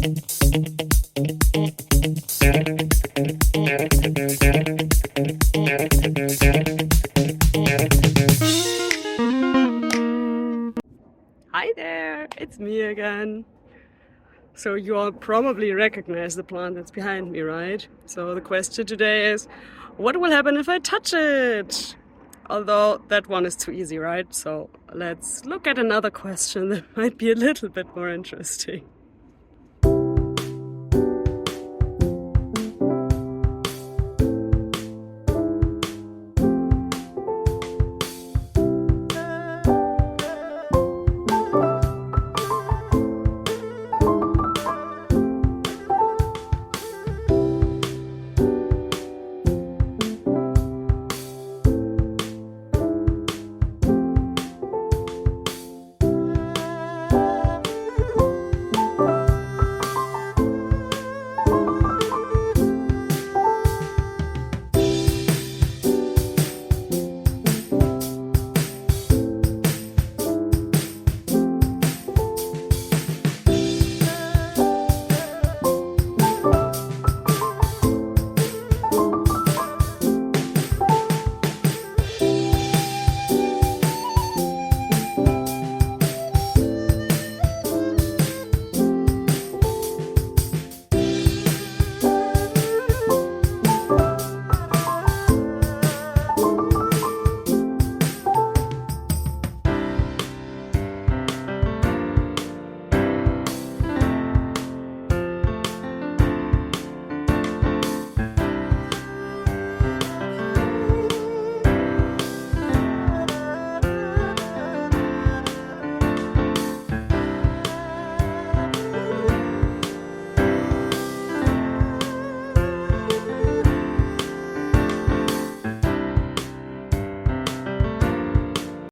Hi there, it's me again. So you all probably recognize the plant that's behind me, right? So the question today is, what will happen if I touch it? Although that one is too easy, right? So let's look at another question that might be a little bit more interesting.